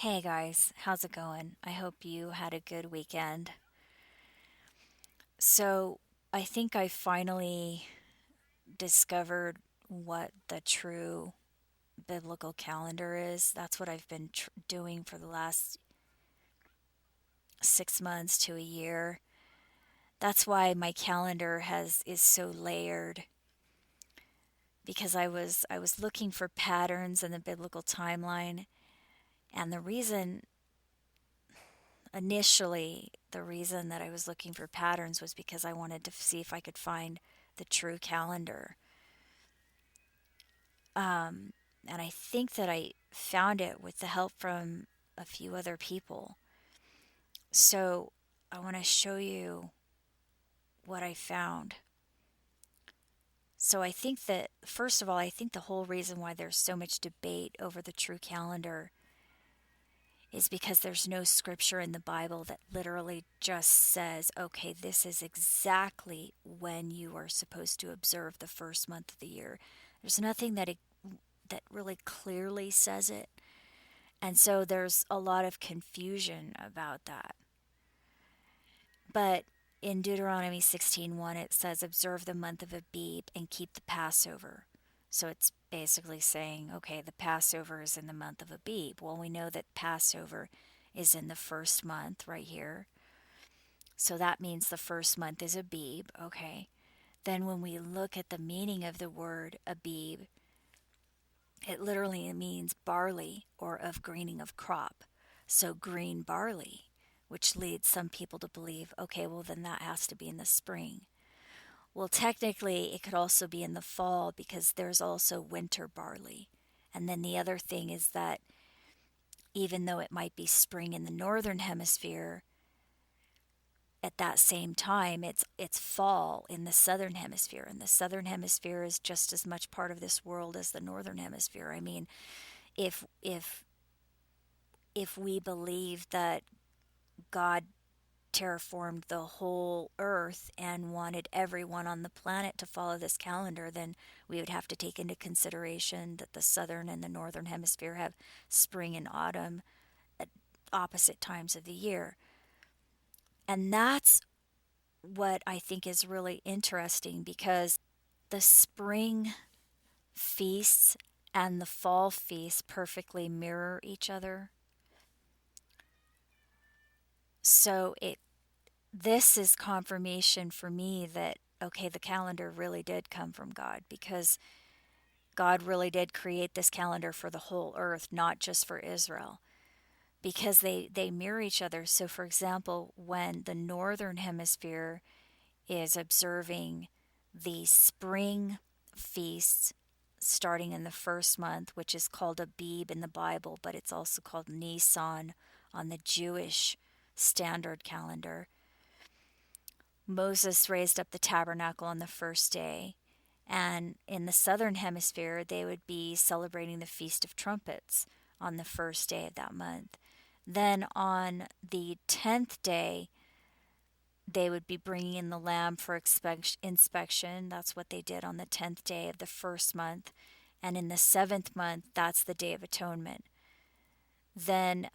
Hey guys, how's it going? I hope you had a good weekend. So, I think I finally discovered what the true biblical calendar is. That's what I've been doing for the last 6 months to a year. That's why my calendar has is so layered because I was looking for patterns in the biblical timeline, and the reason that I was looking for patterns was because I wanted to see if I could find the true calendar. And I think that I found it with the help from a few other people. So I want to show you what I found. So I think that, first of all, I think the whole reason why there's so much debate over the true calendar is because there's no scripture in the Bible that literally just says, okay, this is exactly when you are supposed to observe the first month of the year. There's nothing that really clearly says it. And so there's a lot of confusion about that. But in Deuteronomy 16:1 it says observe the month of Abib and keep the Passover. So it's basically saying, okay, the Passover is in the month of Abib. Well, we know that Passover is in the first month right here. So that means the first month is Abib, okay? Then when we look at the meaning of the word Abib, it literally means barley or of greening of crop. So green barley, which leads some people to believe, okay, well, then that has to be in the spring. Well, technically, it could also be in the fall because there's also winter barley. And then the other thing is that even though it might be spring in the northern hemisphere, at that same time it's fall in the southern hemisphere, and the southern hemisphere is just as much part of this world as the northern hemisphere. I mean, if we believe that God terraformed the whole earth and wanted everyone on the planet to follow this calendar, then we would have to take into consideration that the southern and the northern hemisphere have spring and autumn at opposite times of the year. And that's what I think is really interesting because the spring feasts and the fall feasts perfectly mirror each other. So it this is confirmation for me that okay, the calendar really did come from God because God really did create this calendar for the whole earth, not just for Israel, because they mirror each other. So for example, when the northern hemisphere is observing the spring feasts starting in the first month, which is called Abib in the Bible, but it's also called Nisan on the Jewish standard calendar. Moses raised up the tabernacle on the first day, and in the southern hemisphere, they would be celebrating the Feast of Trumpets on the first day of that month. Then on the 10th day, they would be bringing in the lamb for inspection. That's what they did on the 10th day of the first month. And in the seventh month, that's the Day of Atonement. Then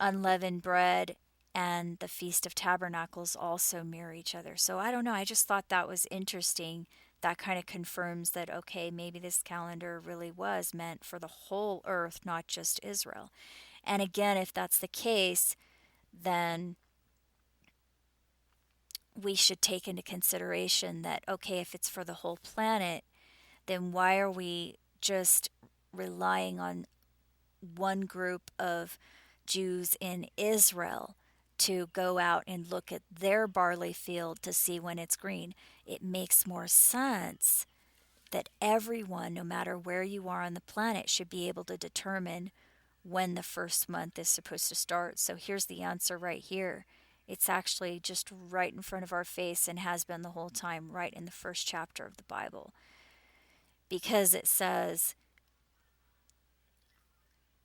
unleavened bread and the Feast of Tabernacles also mirror each other. So I don't know. I just thought that was interesting. That kind of confirms that, okay, maybe this calendar really was meant for the whole earth, not just Israel. And again, if that's the case, then we should take into consideration that, okay, if it's for the whole planet, then why are we just relying on one group of Jews in Israel to go out and look at their barley field to see when it's green? It makes more sense that everyone, no matter where you are on the planet, should be able to determine when the first month is supposed to start. So here's the answer right here. It's actually just right in front of our face and has been the whole time, right in the first chapter of the Bible. Because it says,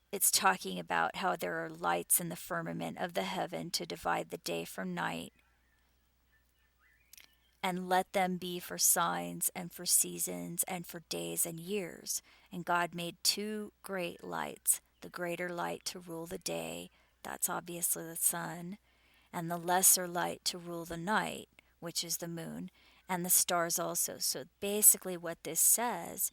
it's talking about how there are lights in the firmament of the heaven to divide the day from night, and let them be for signs and for seasons and for days and years. And God made two great lights, the greater light to rule the day, that's obviously the sun, and the lesser light to rule the night, which is the moon, and the stars also. So basically, what this says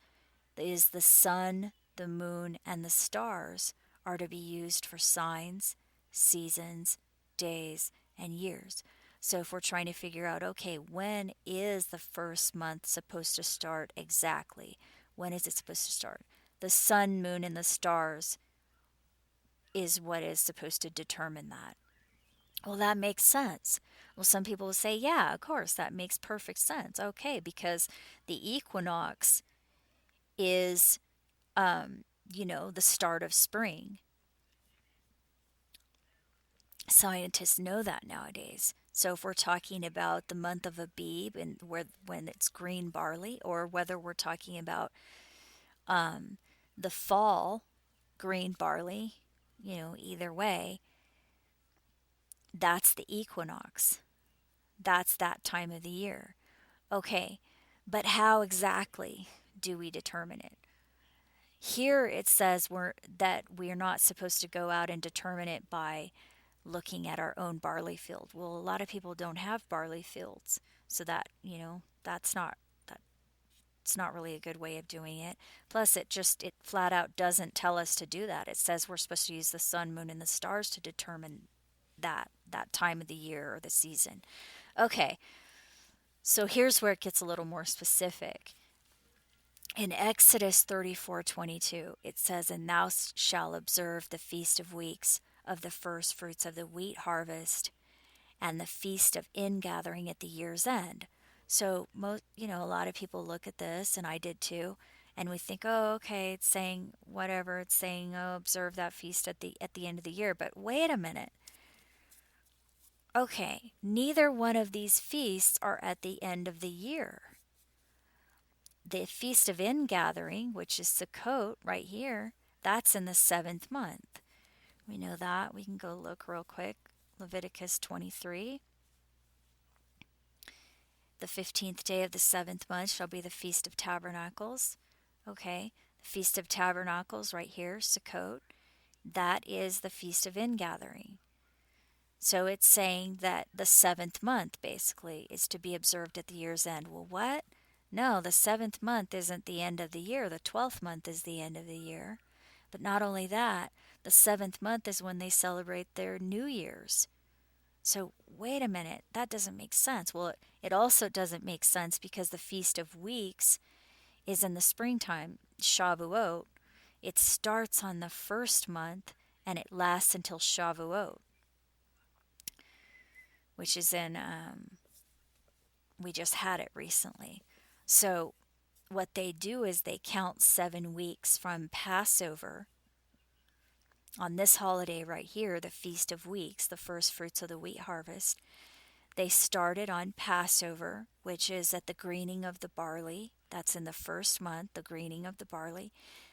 is the sun, the moon, and the stars are to be used for signs, seasons, days, and years. So if we're trying to figure out, okay, when is the first month supposed to start exactly? When is it supposed to start? The sun, moon, and the stars is what is supposed to determine that. Well, that makes sense. Well, some people will say, yeah, of course, that makes perfect sense. Okay, because the equinox is, the start of spring. Scientists know that nowadays. So if we're talking about the month of Abib and when it's green barley, or whether we're talking about the fall green barley, either way, that's the equinox. That's that time of the year. Okay, but how exactly do we determine it? Here it says that we're not supposed to go out and determine it by looking at our own barley field. Well, a lot of people don't have barley fields, so that's not really a good way of doing it. Plus, it flat out doesn't tell us to do that. It says we're supposed to use the sun, moon, and the stars to determine that time of the year or the season. Okay, so here's where it gets a little more specific. In Exodus 34:22, it says, "And thou shalt observe the feast of weeks of the first fruits of the wheat harvest, and the feast of ingathering at the year's end." So, a lot of people look at this, and I did too, and we think, oh, okay, it's saying whatever, it's saying, oh, observe that feast at the end of the year. But wait a minute. Okay, neither one of these feasts are at the end of the year. The Feast of Ingathering, which is Sukkot right here, that's in the 7th month. We know that. We can go look real quick. Leviticus 23. The 15th day of the 7th month shall be the Feast of Tabernacles. Okay, the Feast of Tabernacles right here, Sukkot. That is the Feast of Ingathering. So it's saying that the 7th month basically is to be observed at the year's end. Well, what? No, the 7th month isn't the end of the year. The 12th month is the end of the year. But not only that, the 7th month is when they celebrate their New Year's. So wait a minute, that doesn't make sense. Well, it also doesn't make sense because the Feast of Weeks is in the springtime, Shavuot. It starts on the 1st month and it lasts until Shavuot, which is we just had it recently. So what they do is they count 7 weeks from Passover on this holiday right here, the Feast of Weeks, the first fruits of the wheat harvest. They started on Passover, which is at the greening of the barley. That's in the 1st month, the greening of the barley.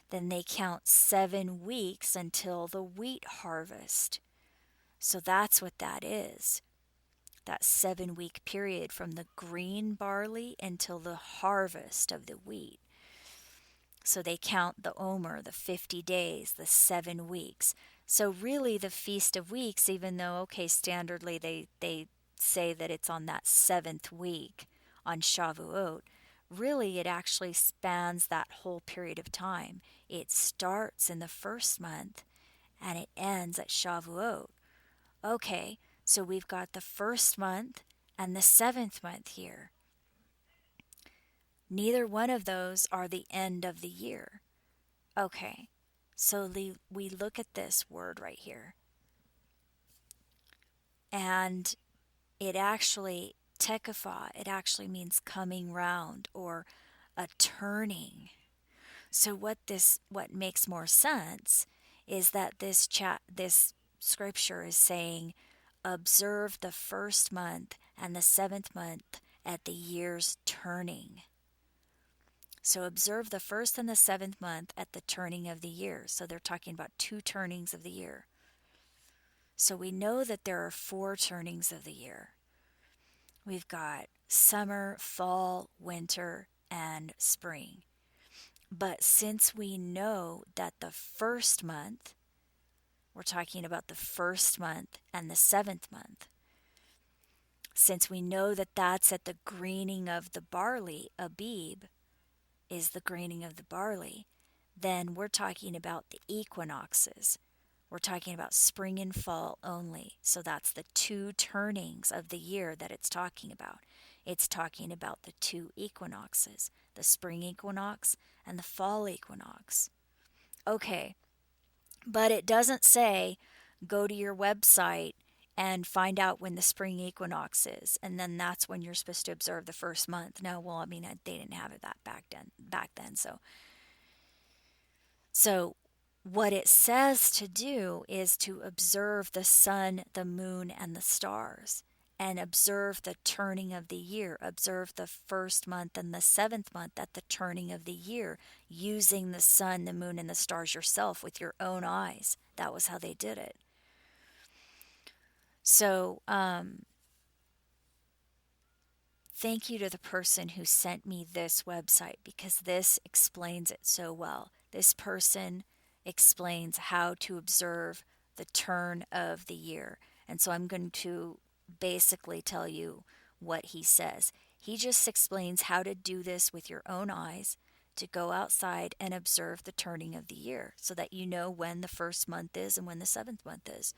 Then they count 7 weeks until the wheat harvest. So that's what that is. That 7-week period from the green barley until the harvest of the wheat. So they count the Omer, the 50 days, the 7 weeks. So really the Feast of Weeks, even though, okay, standardly they say that it's on that 7th week on Shavuot, really it actually spans that whole period of time. It starts in the 1st month and it ends at Shavuot. Okay, so we've got the 1st month and the 7th month here. Neither one of those are the end of the year. Okay, so we look at this word right here. And it actually, tekapha, it actually means coming round or a turning. So what makes more sense is that this scripture is saying, observe the 1st month and the 7th month at the year's turning. So observe the 1st and the 7th month at the turning of the year. So they're talking about 2 turnings of the year. So we know that there are 4 turnings of the year. We've got summer, fall, winter, and spring. But since we know that the 1st month We're talking about the first month and the seventh month. Since we know that that's at the greening of the barley, Abib is the greening of the barley, then we're talking about the equinoxes. We're talking about spring and fall only. So that's the two turnings of the year that it's talking about. It's talking about the two equinoxes, the spring equinox and the fall equinox. Okay, but it doesn't say go to your website and find out when the spring equinox is, and then that's when you're supposed to observe the first month. No, well, I mean, they didn't have it that back then. So what it says to do is to observe the sun, the moon, and the stars, and observe the turning of the year. Observe the first month and the seventh month at the turning of the year, using the sun, the moon, and the stars yourself with your own eyes. That was how they did it. So, thank you to the person who sent me this website because this explains it so well. This person explains how to observe the turn of the year. And so I'm going to basically tell you what he says. He just explains how to do this with your own eyes, to go outside and observe the turning of the year so that you know when the first month is and when the seventh month is.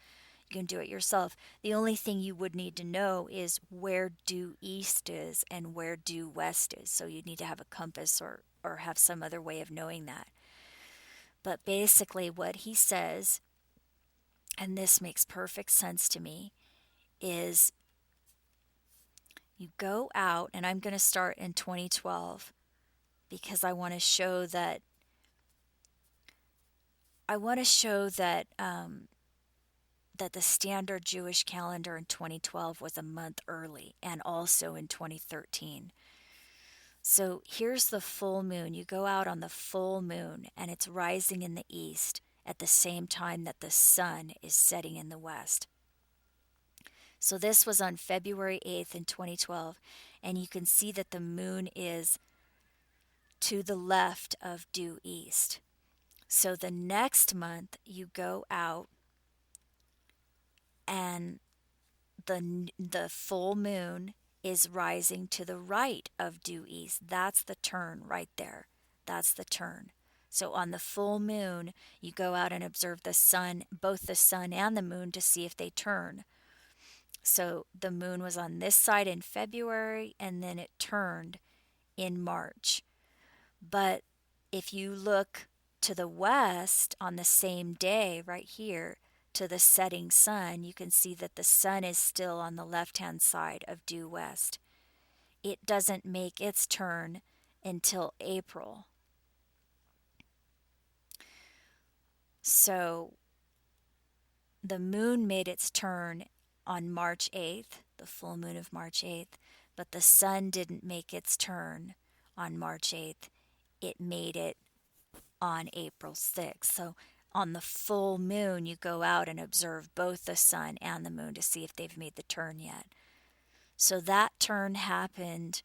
You can do it yourself. The only thing you would need to know is where due east is and where due west is. So you need to have a compass or have some other way of knowing that. But basically, what he says, and this makes perfect sense to me, is you go out, and I'm going to start in 2012 because I want to show that. That the standard Jewish calendar in 2012 was a month early, and also in 2013. So here's the full moon. You go out on the full moon, and it's rising in the east at the same time that the sun is setting in the west. So this was on February 8th in 2012, and you can see that the moon is to the left of due east. So the next month, you go out and the full moon is rising to the right of due east. That's the turn right there. That's the turn. So on the full moon, you go out and observe the sun, both the sun and the moon, to see if they turn. So the moon was on this side in February, and then it turned in March. But if you look to the west on the same day right here, to the setting sun, you can see that the sun is still on the left-hand side of due west. It doesn't make its turn until April. So the moon made its turn on March 8th, the full moon of March 8th, but the sun didn't make its turn on March 8th. It made it on April 6th. So on the full moon, you go out and observe both the sun and the moon to see if they've made the turn yet. So that turn happened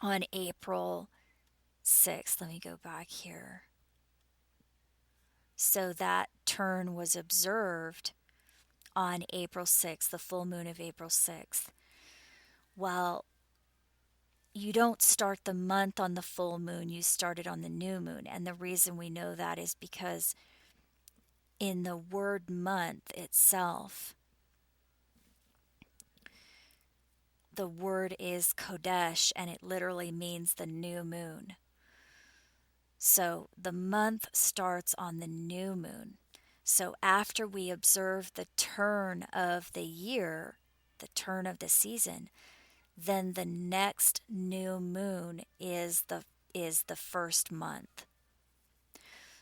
on April 6th. Let me go back here. So that turn was observed on April 6th, the full moon of April 6th. Well, you don't start the month on the full moon, you start it on the new moon. And the reason we know that is because in the word month itself, the word is Kodesh, and it literally means the new moon. So the month starts on the new moon. So after we observe the turn of the year, the turn of the season, then the next new moon is the first month.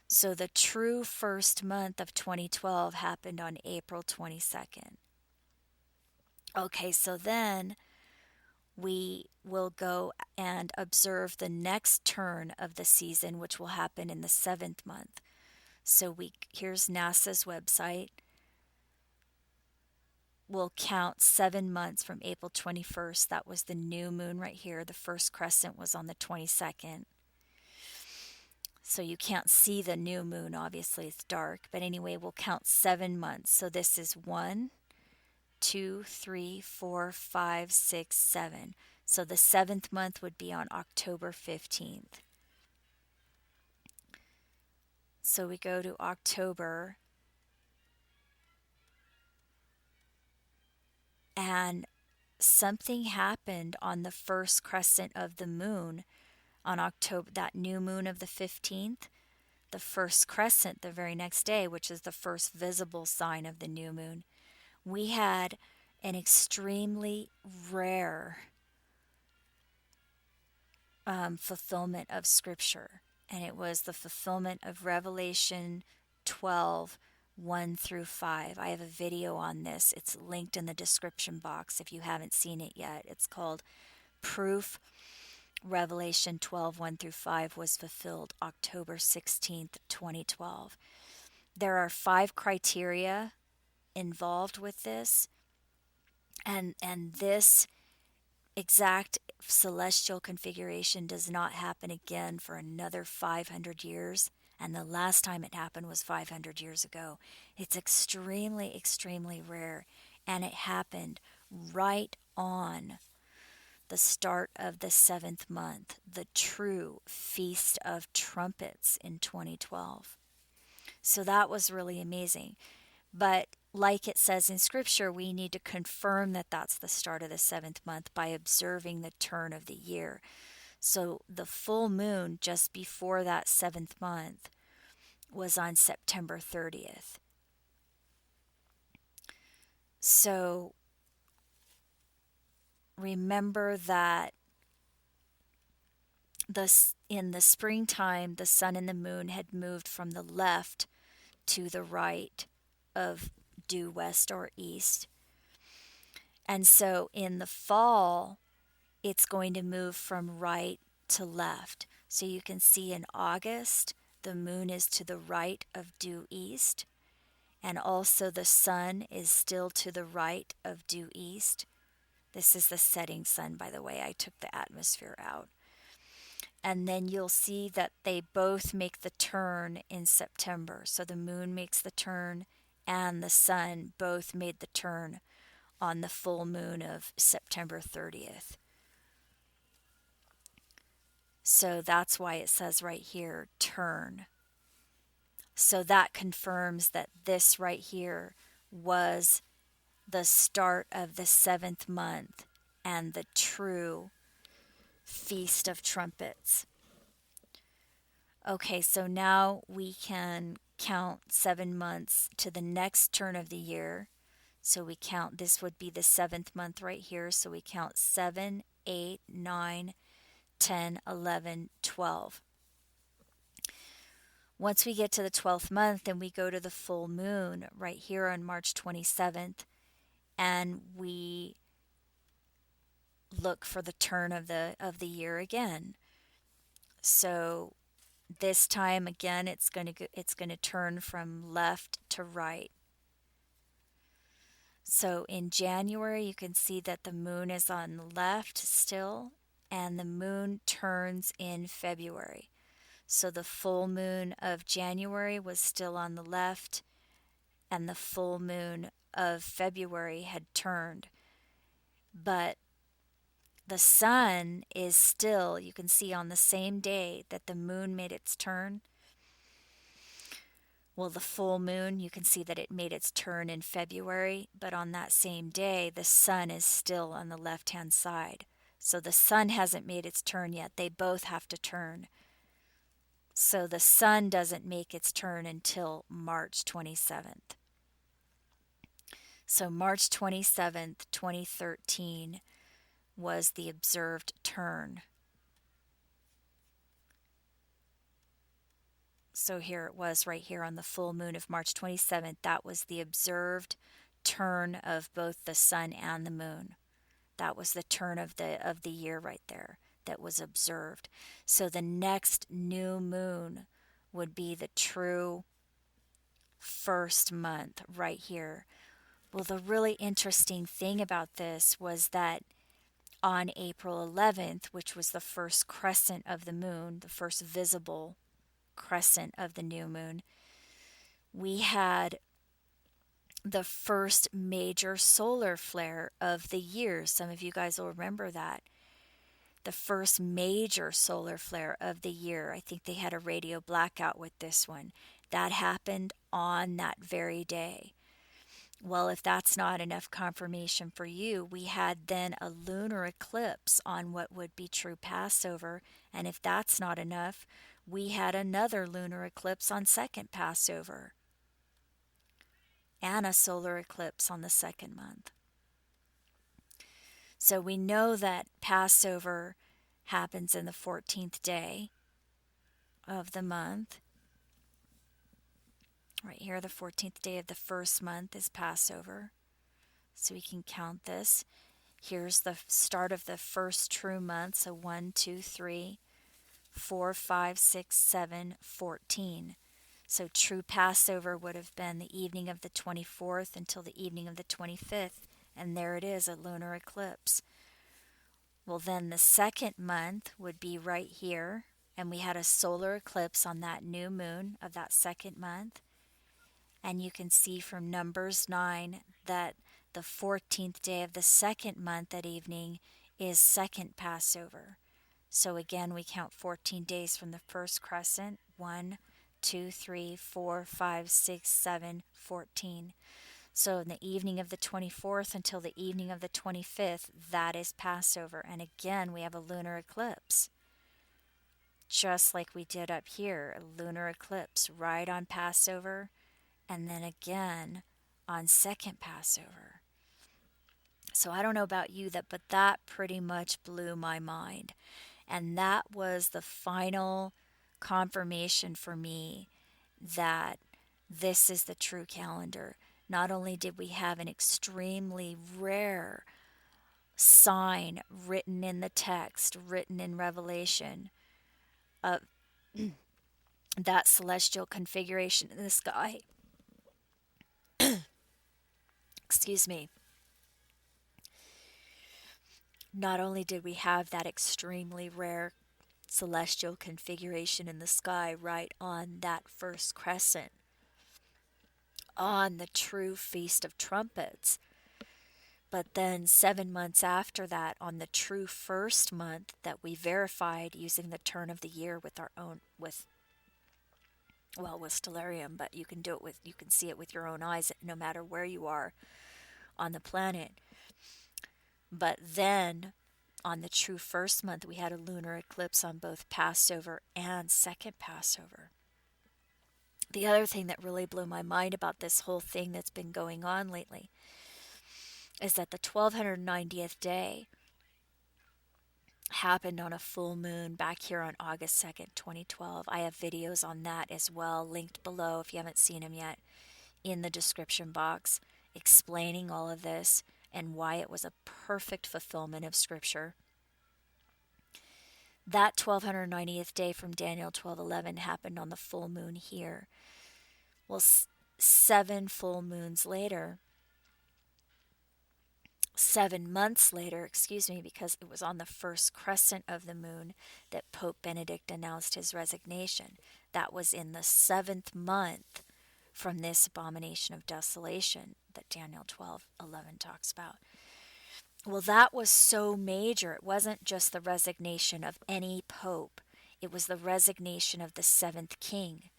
So the true first month of 2012 happened on April 22nd. Okay, so then we will go and observe the next turn of the season, which will happen in the seventh month. So here's NASA's website. We'll count 7 months from April 21st. That was the new moon right here. The first crescent was on the 22nd. So you can't see the new moon, obviously, it's dark. But anyway, we'll count 7 months. So this is 1, 2, 3, 4, 5, 6, 7. So the seventh month would be on October 15th. So we go to October, and something happened on the first crescent of the moon on October, that new moon of the 15th. The first crescent the very next day, which is the first visible sign of the new moon, we had an extremely rare fulfillment of Scripture. And it was the fulfillment of Revelation 12, 1 through 5. I have a video on this. It's linked in the description box if you haven't seen it yet. It's called Proof Revelation 12, 1 through 5 was fulfilled October 16th, 2012. There are 5 criteria involved with this, and this exact celestial configuration does not happen again for another 500 years, and the last time it happened was 500 years ago. It's extremely, extremely rare, and it happened right on the start of the 7th month, the true Feast of Trumpets in 2012. So that was really amazing. But like it says in Scripture, we need to confirm that that's the start of the 7th month by observing the turn of the year. So the full moon just before that 7th month was on September 30th. So remember that in the springtime, the sun and the moon had moved from the left to the right of due west or east. And so in the fall, it's going to move from right to left. So you can see in August, the moon is to the right of due east. And also the sun is still to the right of due east. This is the setting sun, by the way. I took the atmosphere out. And then you'll see that they both make the turn in September. So the moon makes the turn and the sun both made the turn on the full moon of September 30th. So that's why it says right here, turn. So that confirms that this right here was the start of the 7th month and the true Feast of Trumpets. Okay, so now we can count 7 months to the next turn of the year. So we count, this would be the 7th month right here. So we count 7, 8, 9, 10, 11, 12. Once we get to the 12th month, then we go to the full moon right here on March 27th, and we look for the turn of the year again. So this time again, it's going to turn from left to right. So in January, you can see that the moon is on the left still, and the moon turns in February. So the full moon of January was still on the left, and the full moon of February had turned. But the sun is still, you can see on the same day that the moon made its turn. Well, the full moon, you can see that it made its turn in February, but on that same day, the sun is still on the left-hand side. So the sun hasn't made its turn yet. They both have to turn. So the sun doesn't make its turn until March 27th. So March 27th, 2013 was the observed turn. So here it was right here on the full moon of March 27th. That was the observed turn of both the sun and the moon. That was the turn of the year right there that was observed. So the next new moon would be the true first month right here. Well, the really interesting thing about this was that on April 11th, which was the first crescent of the moon, the first visible crescent of the new moon, we had the first major solar flare of the year. Some of you guys will remember that. The first major solar flare of the year. I think they had a radio blackout with this one. That happened on that very day. Well, if that's not enough confirmation for you, we had then a lunar eclipse on what would be true Passover. And if that's not enough, we had another lunar eclipse on second Passover and a solar eclipse on the second month. So we know that Passover happens in the 14th day of the month. Right here, the 14th day of the first month is Passover. So we can count this. Here's the start of the first true month. So 1, 2, 3, 4, 5, 6, 7, 14. So true Passover would have been the evening of the 24th until the evening of the 25th. And there it is, a lunar eclipse. Well, then the second month would be right here. And we had a solar eclipse on that new moon of that second month. And you can see from Numbers 9 that the 14th day of the second month that evening is second Passover. So again, we count 14 days from the first crescent. 1, 2, 3, 4, 5, 6, 7, 14. So in the evening of the 24th until the evening of the 25th, that is Passover. And again, we have a lunar eclipse. Just like we did up here, a lunar eclipse right on Passover. And then again on second Passover. So I don't know about you, but that pretty much blew my mind. And that was the final confirmation for me that this is the true calendar. Not only did we have an extremely rare sign written in the text, written in Revelation, of that celestial configuration in the sky. Excuse me. Not only did we have that extremely rare celestial configuration in the sky right on that first crescent, on the true Feast of Trumpets, but then 7 months after that, on the true first month that we verified using the turn of the year with our own, with stellarium, but you can see it with your own eyes no matter where you are on the planet. But then on the true first month, we had a lunar eclipse on both Passover and second Passover. The other thing that really blew my mind about this whole thing that's been going on lately is that the 1290th day happened on a full moon back here on August 2nd, 2012. I have videos on that as well, linked below if you haven't seen them yet, in the description box, explaining all of this and why it was a perfect fulfillment of Scripture. That 1290th day from Daniel 12:11 happened on the full moon here. Well, 7 full moons later, 7 months later, because it was on the first crescent of the moon that Pope Benedict announced his resignation. That was in the 7th month from this abomination of desolation that Daniel 12:11 talks about. Well, that was so major. It wasn't just the resignation of any pope. It was the resignation of the 7th king.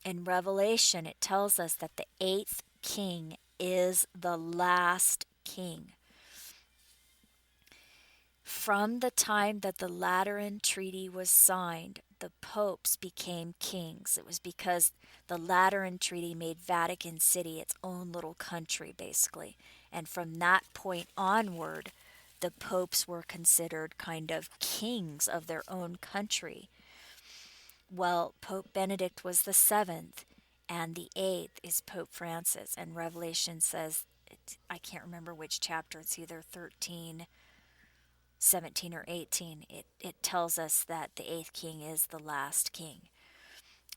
In Revelation, it tells us that the 8th king is the last king. From the time that the Lateran Treaty was signed, the popes became kings. It was because the Lateran Treaty made Vatican City its own little country, basically. And from that point onward, the popes were considered kind of kings of their own country. Well, Pope Benedict was the 7th, and the 8th is Pope Francis. And Revelation says, I can't remember which chapter, it's either 13, 17, or 18. It tells us that the 8th king is the last king.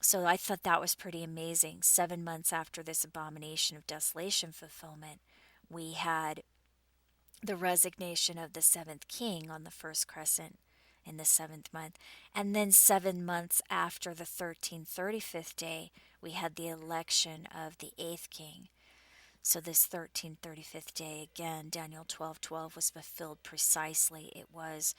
So I thought that was pretty amazing. 7 months after this abomination of desolation fulfillment, we had the resignation of the 7th king on the first crescent in the seventh month. And then 7 months after the 1335th day, we had the election of the eighth king. So this 1335th day, again, Daniel 12:12 was fulfilled precisely. It was,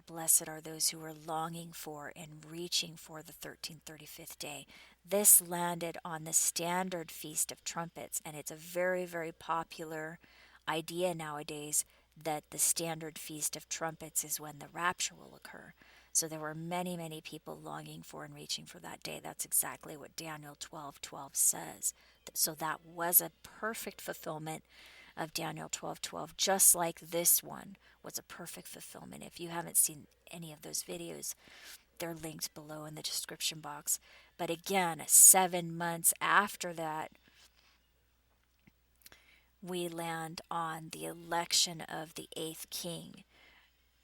blessed are those who are longing for and reaching for the 1335th day. This landed on the standard Feast of Trumpets, and it's a very, very popular idea nowadays that the standard Feast of Trumpets is when the rapture will occur. So there were many, many people longing for and reaching for that day. That's exactly what Daniel 12:12 says. So that was a perfect fulfillment of Daniel 12:12, just like this one was a perfect fulfillment. If you haven't seen any of those videos, they're linked below in the description box. But again, 7 months after that, we land on the election of the eighth king.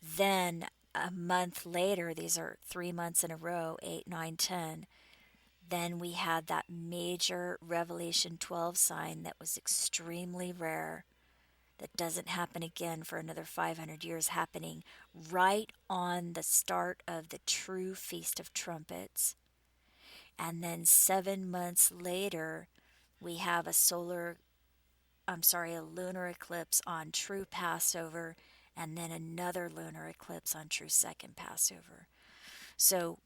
Then a month later, these are 3 months in a row, 8, 9, 10. Then we had that major Revelation 12 sign that was extremely rare, that doesn't happen again for another 500 years, happening right on the start of the true Feast of Trumpets. And then 7 months later, we have a lunar eclipse on true Passover, and then another lunar eclipse on true second Passover. So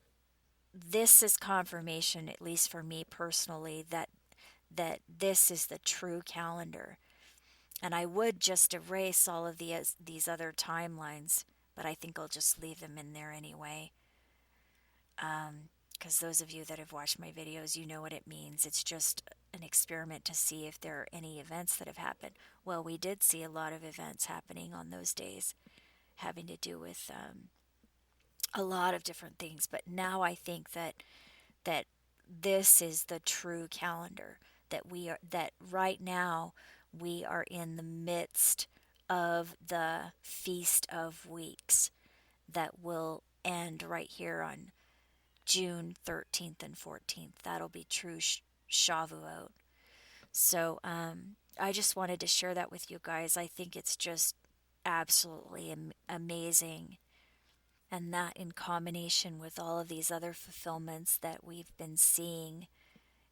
this is confirmation, at least for me personally, that this is the true calendar. And I would just erase all of these other timelines, but I think I'll just leave them in there anyway. Because those of you that have watched my videos, you know what it means. It's just an experiment to see if there are any events that have happened. Well, we did see a lot of events happening on those days, having to do with a lot of different things. But now I think that this is the true calendar, that right now we are in the midst of the Feast of Weeks that will end right here on June 13th and 14th. That'll be true Shavuot. So I just wanted to share that with you guys. I think it's just absolutely amazing. And that, in combination with all of these other fulfillments that we've been seeing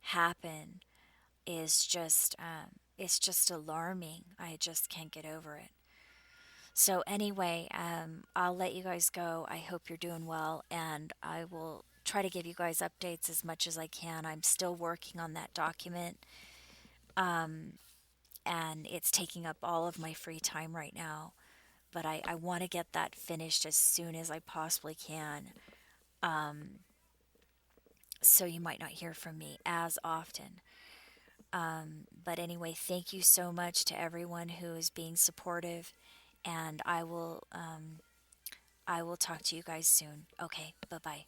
happen, is just it's just alarming. I just can't get over it. So anyway, I'll let you guys go. I hope you're doing well, and I will try to give you guys updates as much as I can. I'm still working on that document, and it's taking up all of my free time right now. But I want to get that finished as soon as I possibly can. So you might not hear from me as often. But anyway, thank you so much to everyone who is being supportive, and I will talk to you guys soon. Okay, bye bye.